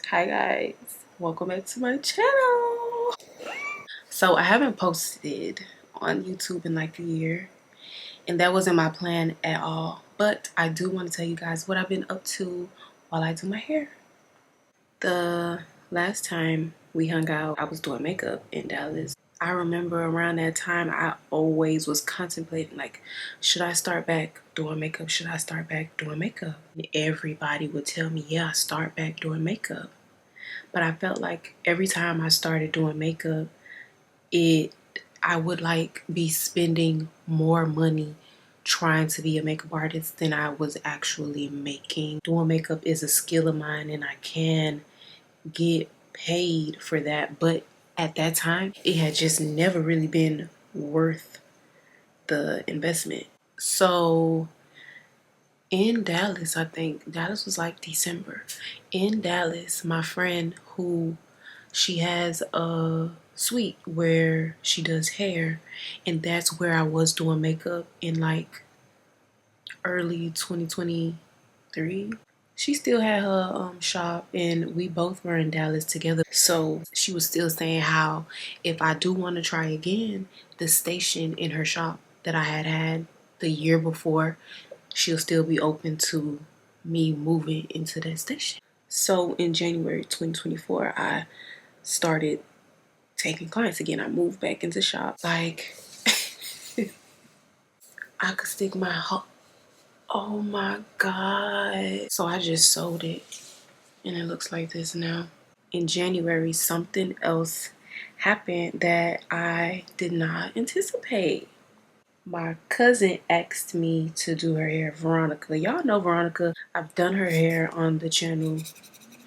Hi guys, welcome back to my channel. So I haven't posted on YouTube in like a year, and that wasn't my plan at all, but I do want to tell you guys what I've been up to while I do my hair. The last time we hung out, I was doing makeup in Dallas. I remember around that time I always was contemplating, like, should I start back doing makeup? Should I start back doing makeup? And everybody would tell me, yeah, start back doing makeup. But I felt like every time I started doing makeup, I would like be spending more money trying to be a makeup artist than I was actually making. Doing makeup is a skill of mine and I can get paid for that, but at that time it had just never really been worth the investment. So in Dallas, I think Dallas was like December. In Dallas, my friend who she has a suite where she does hair, and that's where I was doing makeup in like early 2023. She still had her shop, and we both were in Dallas together. So she was still saying how if I do want to try again, the station in her shop that I had the year before, she'll still be open to me moving into that station. So in January 2024, I started taking clients again. I moved back into shop. Like, I could stick my whole, oh my God. So I just sold it and it looks like this now. In January, something else happened that I did not anticipate. My cousin asked me to do her hair, Veronica. Y'all know Veronica. I've done her hair on the channel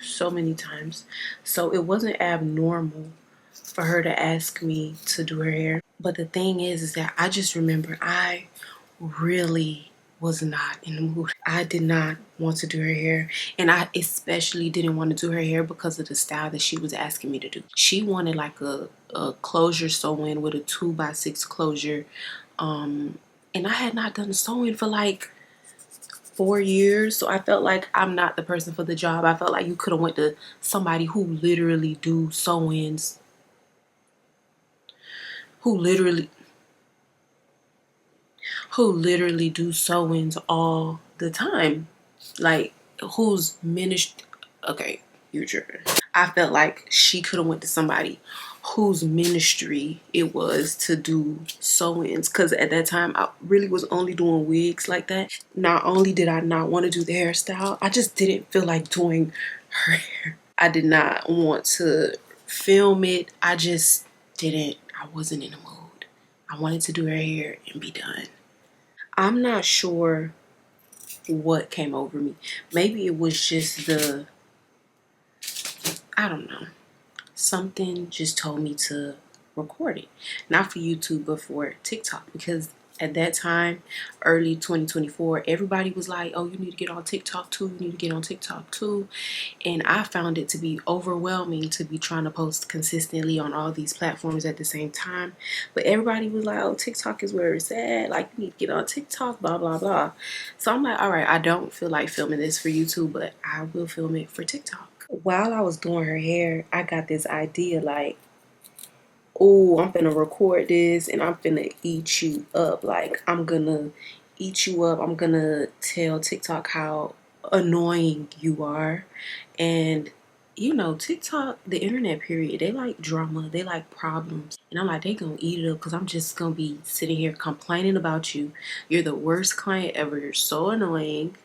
so many times. So it wasn't abnormal for her to ask me to do her hair. But the thing is that I just remember I really was not in the mood. I did not want to do her hair, and I especially didn't want to do her hair because of the style that she was asking me to do. She wanted like a closure sew-in with a 2x6 closure, and I had not done sewing for like 4 years, so I felt like I'm not the person for the job. I felt like you could have went to somebody who literally do sew-ins, who literally do sew-ins all the time, like whose ministry, okay, you're tripping. I felt like she could have went to somebody whose ministry it was to do sew-ins, because at that time I really was only doing wigs like that. Not only did I not want to do the hairstyle, I just didn't feel like doing her hair. I did not want to film it. I just didn't. I wasn't in the mood. I wanted to do her hair and be done. I'm not sure what came over me. Maybe it was just I don't know. Something just told me to record it. Not for YouTube, but for TikTok. Because at that time, early 2024, everybody was like, oh, you need to get on TikTok too. You need to get on TikTok too. And I found it to be overwhelming to be trying to post consistently on all these platforms at the same time. But everybody was like, oh, TikTok is where it's at. Like, you need to get on TikTok, blah, blah, blah. So I'm like, all right, I don't feel like filming this for YouTube, but I will film it for TikTok. While I was doing her hair, I got this idea like, oh, I'm finna record this and I'm finna eat you up. Like, I'm gonna eat you up. I'm gonna tell TikTok how annoying you are. And you know, TikTok, the internet period, they like drama, they like problems. And I'm like, they gonna eat it up because I'm just gonna be sitting here complaining about you. You're the worst client ever. You're so annoying.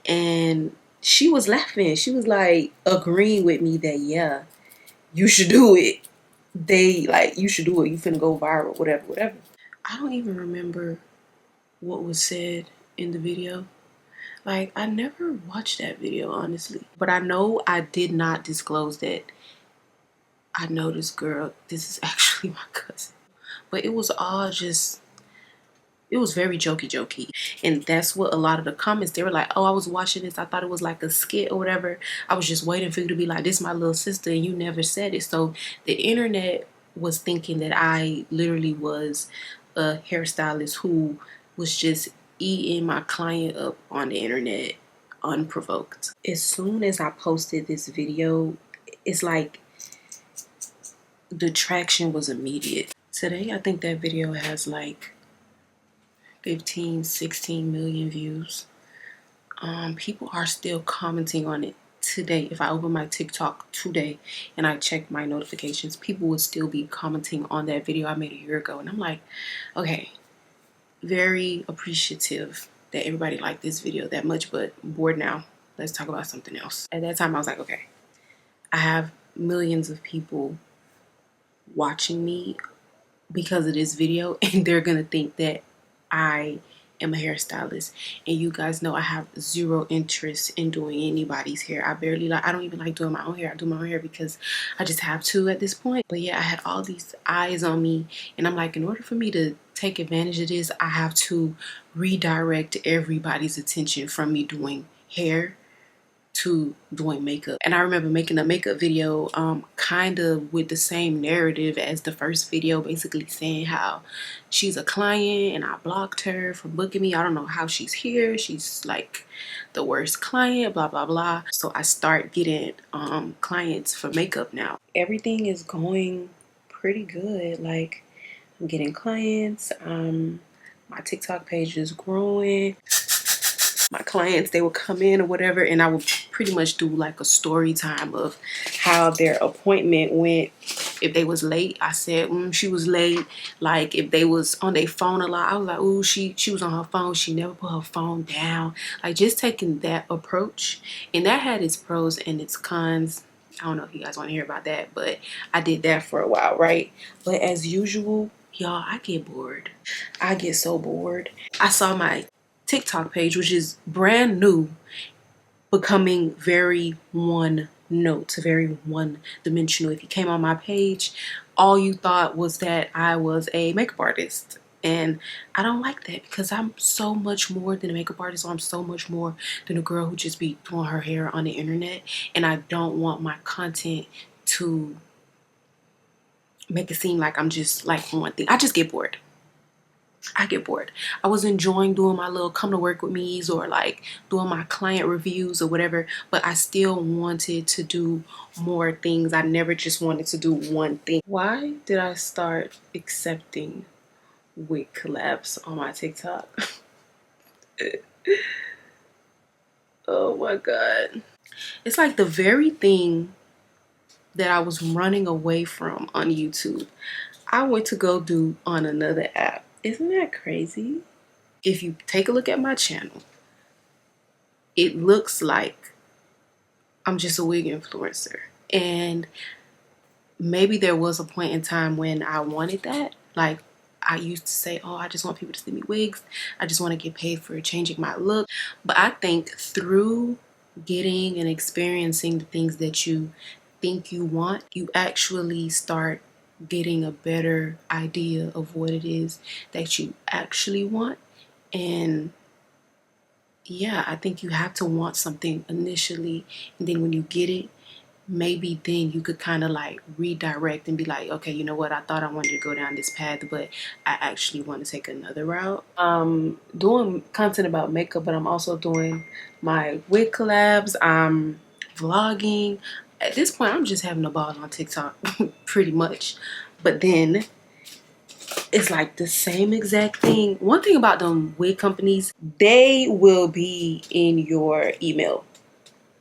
And she was laughing. She was like agreeing with me that, yeah, you should do it. You should do it. You finna go viral, whatever, whatever. I don't even remember what was said in the video. Like, I never watched that video, honestly. But I know I did not disclose that I know this girl, this is actually my cousin. But it was all just, it was very jokey. And that's what a lot of the comments, they were like, oh, I was watching this. I thought it was like a skit or whatever. I was just waiting for you to be like, this is my little sister and you never said it. So the internet was thinking that I literally was a hairstylist who was just eating my client up on the internet unprovoked. As soon as I posted this video, it's like the traction was immediate. Today, I think that video has like 15, 16 million views. People are still commenting on it today. If I open my TikTok today and I check my notifications, people would still be commenting on that video I made a year ago. And I'm like, okay, very appreciative that everybody liked this video that much, but bored now. Let's talk about something else. At that time, I was like, okay, I have millions of people watching me because of this video, and they're gonna think that I am a hairstylist. And you guys know I have zero interest in doing anybody's hair. I don't even like doing my own hair. I do my own hair because I just have to at this point. But yeah, I had all these eyes on me, and I'm like, in order for me to take advantage of this, I have to redirect everybody's attention from me doing hair to doing makeup. And I remember making a makeup video kind of with the same narrative as the first video, basically saying how she's a client and I blocked her from booking me. I don't know how she's here. She's like the worst client, blah blah blah. So I start getting clients for makeup now. Everything is going pretty good. Like, I'm getting clients. My TikTok page is growing. My clients, they would come in or whatever, and I would pretty much do like a story time of how their appointment went. If they was late, I said she was late. Like, if they was on their phone a lot, I was like, ooh, she was on her phone, she never put her phone down. Like, just taking that approach. And that had its pros and its cons. I don't know if you guys want to hear about that, but I did that for a while, right? But as usual, y'all, I get bored. I get so bored. I saw my TikTok page, which is brand new, becoming very one note, very one dimensional. If you came on my page, all you thought was that I was a makeup artist. And I don't like that, because I'm so much more than a makeup artist. I'm so much more than a girl who just be doing her hair on the internet. And I don't want my content to make it seem like I'm just like one thing. I just get bored. I get bored. I was enjoying doing my little come to work with me's or like doing my client reviews or whatever, but I still wanted to do more things. I never just wanted to do one thing. Why did I start accepting wig collabs on my TikTok? Oh my God. It's like the very thing that I was running away from on YouTube, I went to go do on another app. Isn't that crazy? If you take a look at my channel, it looks like I'm just a wig influencer. And maybe there was a point in time when I wanted that. Like, I used to say, oh, I just want people to see me wigs. I just want to get paid for changing my look. But I think through getting and experiencing the things that you think you want, you actually start getting a better idea of what it is that you actually want. And yeah, I think you have to want something initially, and then when you get it, maybe then you could kind of like redirect and be like, okay, you know what, I thought I wanted to go down this path, but I actually want to take another route. Doing content about makeup, but I'm also doing my wig collabs. I'm vlogging. At this point, I'm just having a ball on TikTok pretty much. But then it's like the same exact thing. One thing about them wig companies, they will be in your email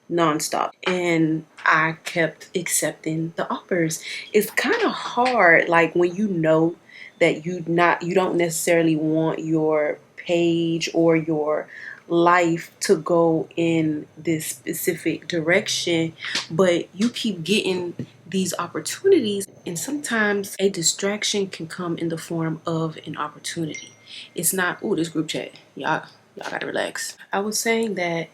nonstop, and I kept accepting the offers. It's kind of hard, like when you know that you don't necessarily want your page or your life to go in this specific direction, but you keep getting these opportunities, and sometimes a distraction can come in the form of an opportunity. It's not, oh, this group chat, y'all gotta relax. I was saying that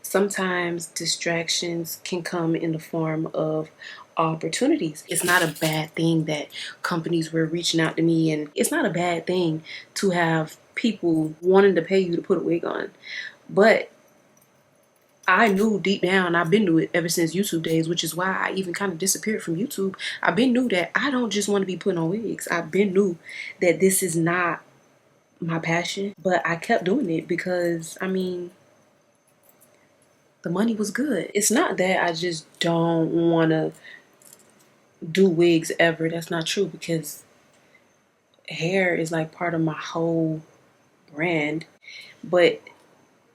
sometimes distractions can come in the form of opportunities. It's not a bad thing that companies were reaching out to me, and it's not a bad thing to have people wanting to pay you to put a wig on. But I knew deep down, I've been knew it ever since YouTube days, which is why I even kind of disappeared from YouTube. I've been knew that I don't just want to be putting on wigs. I've been knew that this is not my passion, but I kept doing it because, I mean, the money was good. It's not that I just don't want to do wigs ever. That's not true, because hair is like part of my whole brand. But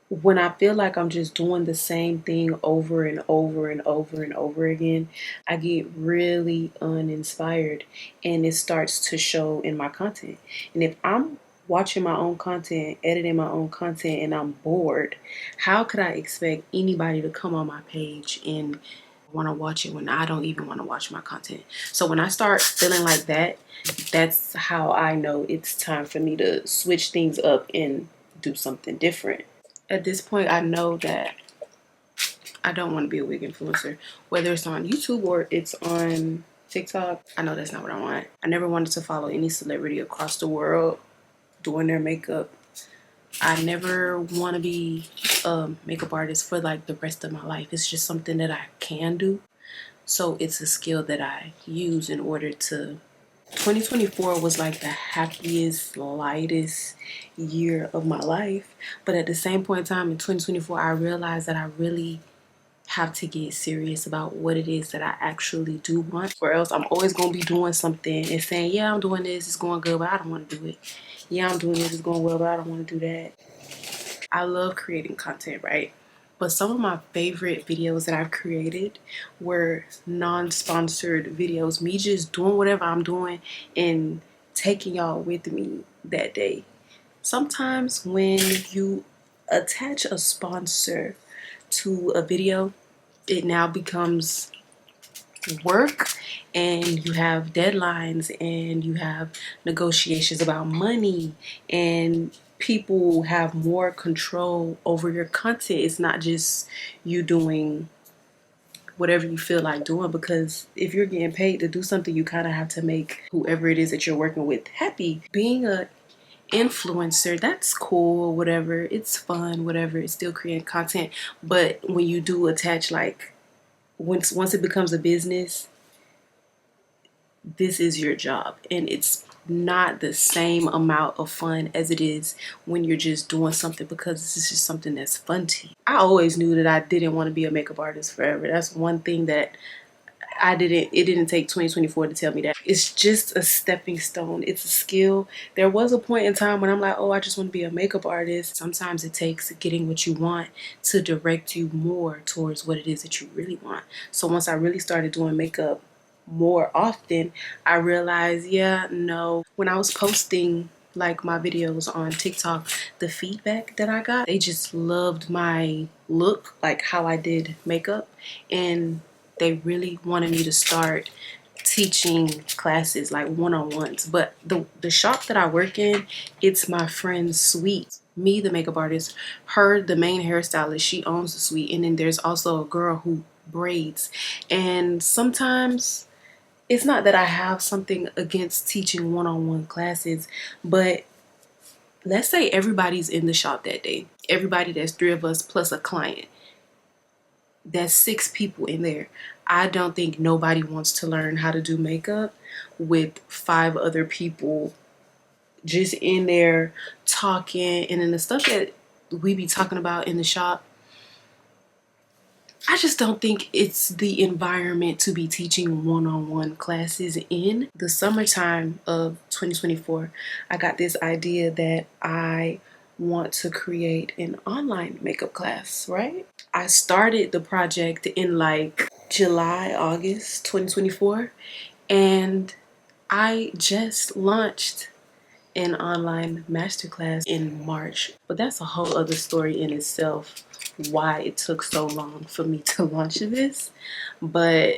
when I feel like I'm just doing the same thing over and over and over and over again, I get really uninspired, and it starts to show in my content. And if I'm watching my own content, editing my own content, and I'm bored, how could I expect anybody to come on my page and want to watch it when I don't even want to watch my content? So when I start feeling like that, that's how I know it's time for me to switch things up and do something different. At this point, I know that I don't want to be a wig influencer, whether it's on YouTube or it's on TikTok. I know that's not what I want. I never wanted to follow any celebrity across the world doing their makeup. I never want to be a makeup artist for like the rest of my life. It's just something that I can do. So it's a skill that I use in order to. 2024 was like the happiest, lightest year of my life. But at the same point in time in 2024, I realized that I really have to get serious about what it is that I actually do want. Or else I'm always going to be doing something and saying, yeah, I'm doing this, it's going good, but I don't want to do it. Yeah, I'm doing this, it's going well, but I don't want to do that. I love creating content, right? But some of my favorite videos that I've created were non-sponsored videos. Me just doing whatever I'm doing and taking y'all with me that day. Sometimes when you attach a sponsor to a video, it now becomes work, and you have deadlines, and you have negotiations about money, and people have more control over your content. It's not just you doing whatever you feel like doing, because if you're getting paid to do something, you kind of have to make whoever it is that you're working with happy. Being a influencer, that's cool, whatever, it's fun, whatever, it's still creating content. But when you do attach, like, once it becomes a business, this is your job, and it's not the same amount of fun as it is when you're just doing something because this is just something that's fun to you. I always knew that I didn't want to be a makeup artist forever. That's one thing that it didn't take 2024 to tell me that. It's just a stepping stone. It's a skill. There was a point in time when I'm like, oh, I just want to be a makeup artist. Sometimes it takes getting what you want to direct you more towards what it is that you really want. So once I really started doing makeup more often, I realized, yeah, no. When I was posting like my videos on TikTok, the feedback that I got, they just loved my look, like how I did makeup, and they really wanted me to start teaching classes, like one-on-ones. But the shop that I work in, it's my friend's suite. Me, the makeup artist, her, the main hairstylist, she owns the suite, and then there's also a girl who braids. And sometimes it's not that I have something against teaching one-on-one classes, but let's say everybody's in the shop that day. Everybody, that's 3 of us plus a client. That's 6 people in there. I don't think nobody wants to learn how to do makeup with 5 other people just in there talking. And then the stuff that we be talking about in the shop, I just don't think it's the environment to be teaching one-on-one classes in. The summertime of 2024, I got this idea that I want to create an online makeup class, right? I started the project in like July, August 2024, and I just launched an online masterclass in March. But that's a whole other story in itself, why it took so long for me to launch this. But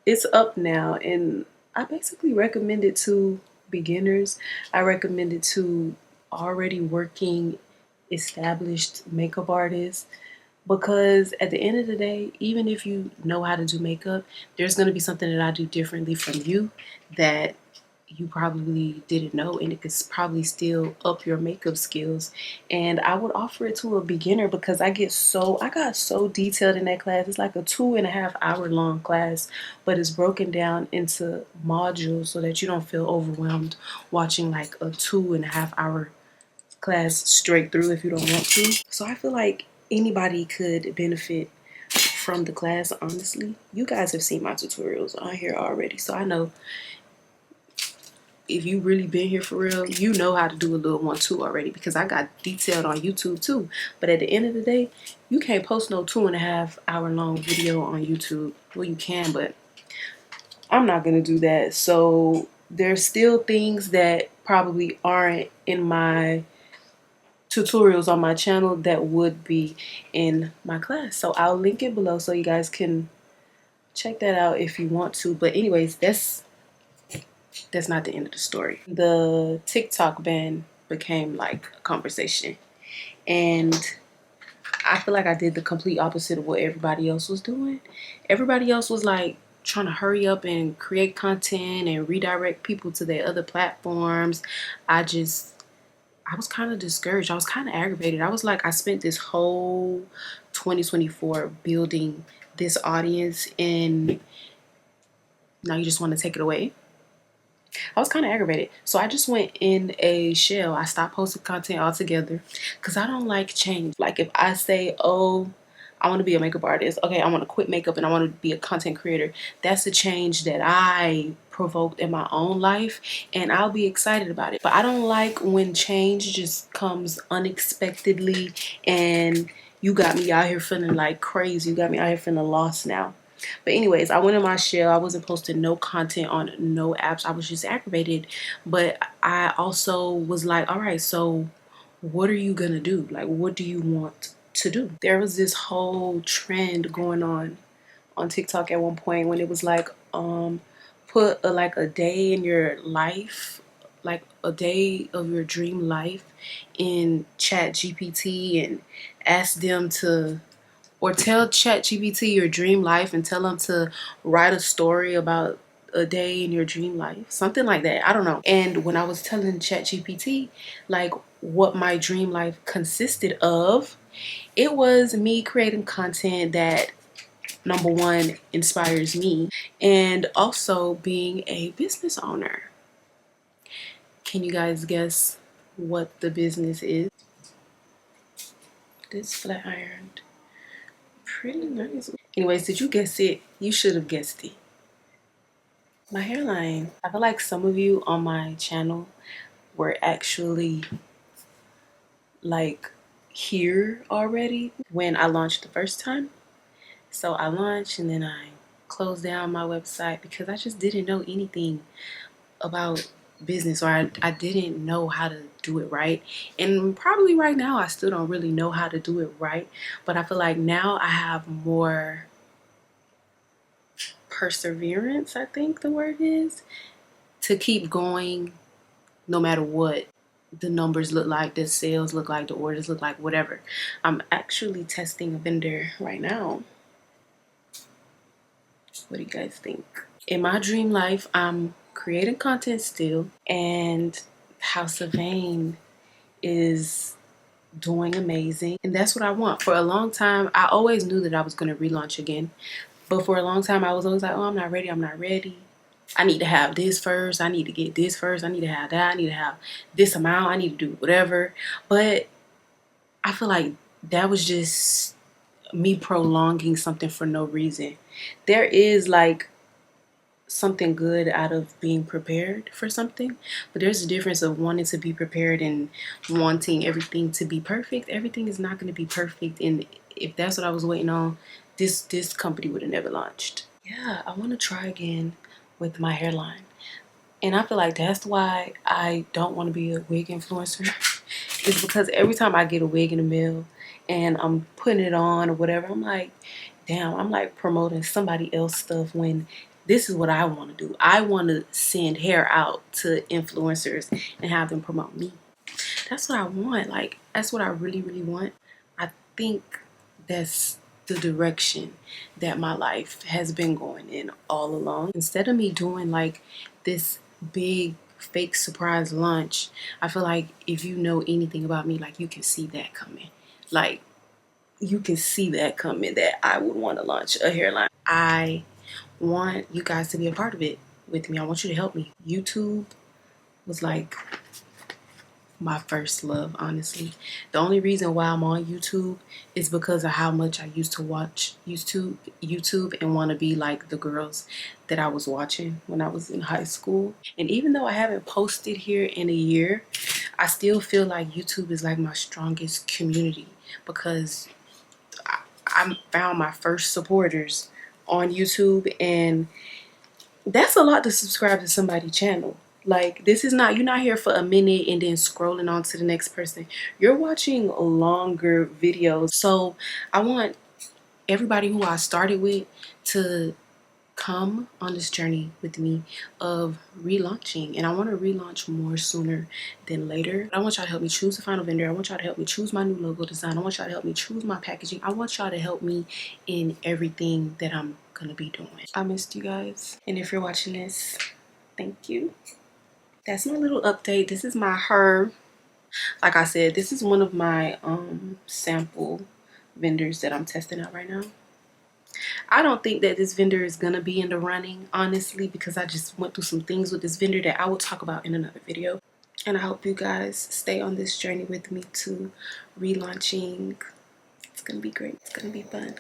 it's up now, and I basically recommend it to beginners. I recommend it to already working established makeup artists, because at the end of the day, even if you know how to do makeup, there's going to be something that I do differently from you that you probably didn't know, and it could probably still up your makeup skills. And I would offer it to a beginner, because I got so detailed in that class. It's like a 2.5 hour long class, but it's broken down into modules so that you don't feel overwhelmed watching like a 2.5 hour class straight through if you don't want to. So I feel like anybody could benefit from the class, honestly. You guys have seen my tutorials on here already, so I know if you really been here for real, you know how to do a little 1-2 already, because I got detailed on YouTube too. But at the end of the day, you can't post no 2.5 hour long video on YouTube. Well, you can, but I'm not gonna do that. So there's still things that probably aren't in my tutorials on my channel that would be in my class. So I'll link it below so you guys can check that out if you want to. But anyways, that's not the end of the story. The TikTok ban became like a conversation, and I feel like I did the complete opposite of what everybody else was doing. Everybody else was like trying to hurry up and create content and redirect people to their other platforms. I was kind of discouraged. I was kind of aggravated. I was like, I spent this whole 2024 building this audience, and now you just want to take it away. I was kind of aggravated. So I just went in a shell. I stopped posting content altogether because I don't like change. Like if I say, oh, I want to be a makeup artist. Okay, I want to quit makeup and I want to be a content creator. That's a change that I provoked in my own life, and I'll be excited about it. But I don't like when change just comes unexpectedly and you got me out here feeling like crazy. You got me out here feeling lost now. But anyways, I went in my shell. I wasn't posting no content on no apps. I was just aggravated. But I also was like, all right, so what are you gonna do? Like, what do you want to do? There was this whole trend going on TikTok at one point when it was like, put like a day in your life, like a day of your dream life in Chat GPT, and ask them to, or tell ChatGPT your dream life and tell them to write a story about a day in your dream life. Something like that. I don't know. And when I was telling ChatGPT like what my dream life consisted of, it was me creating content that, number one, inspires me, and also being a business owner. Can you guys guess what the business is? This flat ironed. Pretty nice. Anyways, did you guess it? You should have guessed it. My hairline. I feel like some of you on my channel were actually like here already when I launched the first time. So I launched and then I closed down my website because I just didn't know anything about business, or I didn't know how to do it right. And probably right now I still don't really know how to do it right, but I feel like now I have more perseverance, I think the word is, to keep going no matter what the numbers look like, the sales look like, the orders look like, whatever. I'm actually testing a vendor right now. What do you guys think? In my dream life, I'm creating content still, and House of Vane is doing amazing, and that's what I want. For a long time, I always knew that I was going to relaunch again, but for a long time I was always like, oh, I'm not ready, I need to have this first, I need to get this first, I need to have that, I need to have this amount, I need to do whatever. But I feel like that was just me prolonging something for no reason. There is like something good out of being prepared for something, but there's a difference of wanting to be prepared and wanting everything to be perfect. Everything is not going to be perfect, and if that's what I was waiting on, this company would have never launched. Yeah, I want to try again with my hairline, and I feel like that's why I don't want to be a wig influencer. It's because every time I get a wig in the mail and I'm putting it on or whatever, I'm like, damn, I'm like promoting somebody else's stuff when this is what I want to do. I want to send hair out to influencers and have them promote me. That's what I want. Like, that's what I really, really want. I think that's the direction that my life has been going in all along. Instead of me doing like this big fake surprise launch, I feel like if you know anything about me, like you can see that coming. Like you can see that coming, that I would want to launch a hairline. I want you guys to be a part of it with me. I want you to help me. YouTube was like my first love, honestly. The only reason why I'm on YouTube is because of how much I used to watch YouTube and want to be like the girls that I was watching when I was in high school. And even though I haven't posted here in a year, I still feel like YouTube is like my strongest community, because I found my first supporters on YouTube, and that's a lot to subscribe to somebody's channel. Like, this is not, you're not here for a minute and then scrolling on to the next person. You're watching longer videos. So I want everybody who I started with to come on this journey with me of relaunching. And I want to relaunch more sooner than later. I want y'all to help me choose the final vendor. I want y'all to help me choose my new logo design. I want y'all to help me choose my packaging. I want y'all to help me in everything that I'm gonna be doing. I missed you guys, and if you're watching this, thank you. That's my little update. This is my hair. Like I said, this is one of my sample vendors that I'm testing out right now. I don't think that this vendor is gonna be in the running, honestly, because I just went through some things with this vendor that I will talk about in another video. And I hope you guys stay on this journey with me to relaunching. It's gonna be great. It's gonna be fun.